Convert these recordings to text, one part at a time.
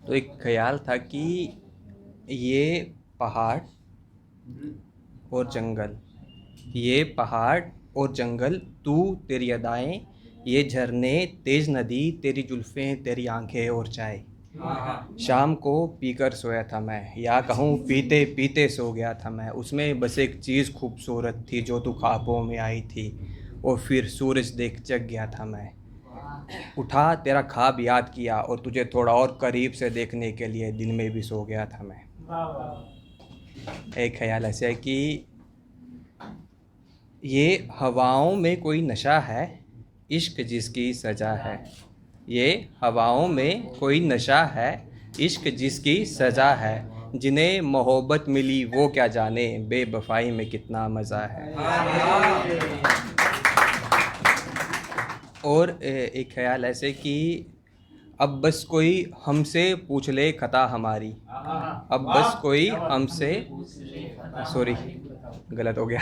तो एक ख्याल था कि ये पहाड़ और जंगल, ये पहाड़ और जंगल, तू तेरी अदाएं, ये झरने, तेज नदी, तेरी जुल्फ़ें, तेरी आंखें और चाय। शाम को पीकर सोया था मैं, या कहूँ पीते पीते सो गया था मैं। उसमें बस एक चीज़ खूबसूरत थी जो तू ख्वाबों में आई थी, और फिर सूरज देख जग गया था मैं। उठा तेरा ख्वाब याद किया और तुझे थोड़ा और करीब से देखने के लिए दिन में भी सो गया था मैं। एक ख्याल ऐसे है कि ये हवाओं में कोई नशा है, इश्क जिसकी सज़ा है। ये हवाओं में कोई नशा है, इश्क जिसकी सज़ा है। जिन्हें मोहब्बत मिली वो क्या जाने, बेवफाई में कितना मज़ा है। और एक ख्याल ऐसे कि अब बस कोई हमसे पूछ ले खता हमारी। अब बस कोई हमसे, सॉरी गलत हो गया।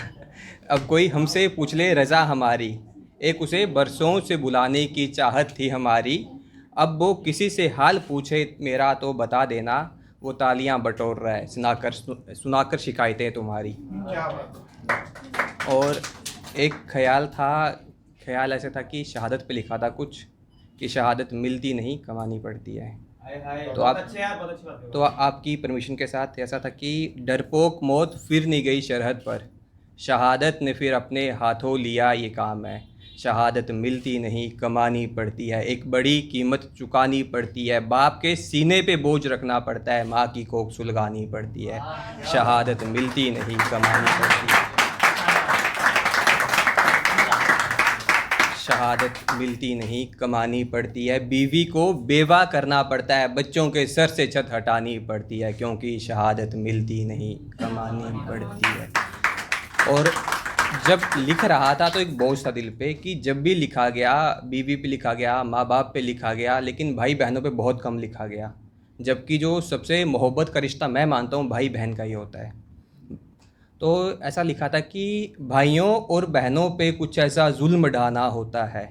अब कोई हमसे पूछ ले रज़ा हमारी, एक उसे बरसों से बुलाने की चाहत थी हमारी। अब वो किसी से हाल पूछे मेरा तो बता देना, वो तालियां बटोर रहा है सुनाकर शिकायतें तुम्हारी। और एक ख्याल था, ख्याल ऐसे था कि शहादत पे लिखा था कुछ, कि शहादत मिलती नहीं कमानी पड़ती है। तो आपकी परमिशन के साथ ऐसा था कि डरपोक मौत फिर नहीं गई सरहद पर, शहादत ने फिर अपने हाथों लिया ये काम है। शहादत मिलती नहीं कमानी पड़ती है, एक बड़ी कीमत चुकानी पड़ती है। बाप के सीने पे बोझ रखना पड़ता है, माँ की कोख सुलगानी पड़ती है। शहादत मिलती नहीं कमानी पड़ती है। शहादत मिलती नहीं कमानी पड़ती है, बीवी को बेवा करना पड़ता है, बच्चों के सर से छत हटानी पड़ती है, क्योंकि शहादत मिलती नहीं कमानी पड़ती है। और जब लिख रहा था तो एक बोझ था दिल पे कि जब भी लिखा गया, बीवी पे लिखा गया, माँ बाप पे लिखा गया, लेकिन भाई बहनों पे बहुत कम लिखा गया। जबकि जो सबसे मोहब्बत का रिश्ता मैं मानता हूँ भाई बहन का ही होता है। तो ऐसा लिखा था कि भाइयों और बहनों पे कुछ ऐसा जुल्म ढाना होता है,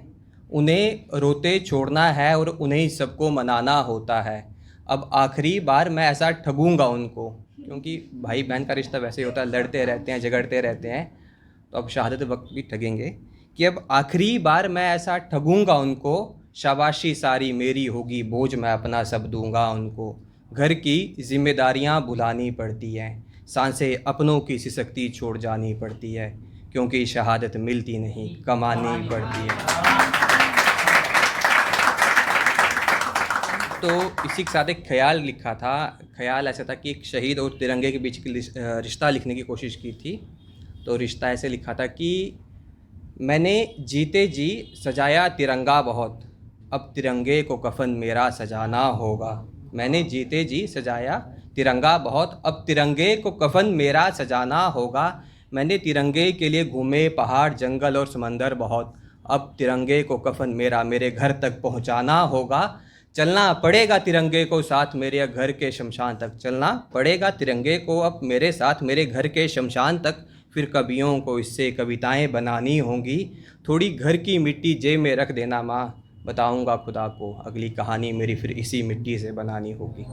उन्हें रोते छोड़ना है और उन्हें सबको मनाना होता है। अब आखिरी बार मैं ऐसा ठगूंगा उनको, क्योंकि भाई बहन का रिश्ता वैसे ही होता है, लड़ते रहते हैं, झगड़ते रहते हैं। तो अब शहादत वक्त भी ठगेंगे कि अब आखिरी बार मैं ऐसा ठगूंगा उनको, शाबाशी सारी मेरी होगी, बोझ मैं अपना सब दूंगा उनको। घर की जिम्मेदारियां भुलानी पड़ती हैं, सांसें अपनों की सिसकती छोड़ जानी पड़ती है, क्योंकि शहादत मिलती नहीं कमानी पड़ती है। तो इसी के साथ एक ख्याल लिखा था। ख्याल ऐसा था कि एक शहीद और तिरंगे के बीच की रिश्ता लिखने की कोशिश की थी। तो रिश्ता ऐसे लिखा था कि मैंने जीते जी सजाया तिरंगा बहुत, अब तिरंगे को कफन मेरा सजाना होगा। मैंने जीते जी सजाया तिरंगा बहुत, अब तिरंगे को कफन मेरा सजाना होगा। मैंने तिरंगे के लिए घूमे पहाड़ जंगल और समंदर बहुत, अब तिरंगे को कफन मेरा मेरे घर तक पहुंचाना होगा। चलना पड़ेगा तिरंगे को साथ मेरे घर के शमशान तक, चलना पड़ेगा तिरंगे को अब मेरे साथ मेरे घर के शमशान तक। फिर कवियों को इससे कविताएं बनानी होंगी, थोड़ी घर की मिट्टी जेब में रख देना माँ, बताऊंगा खुदा को अगली कहानी मेरी फिर इसी मिट्टी से बनानी होगी।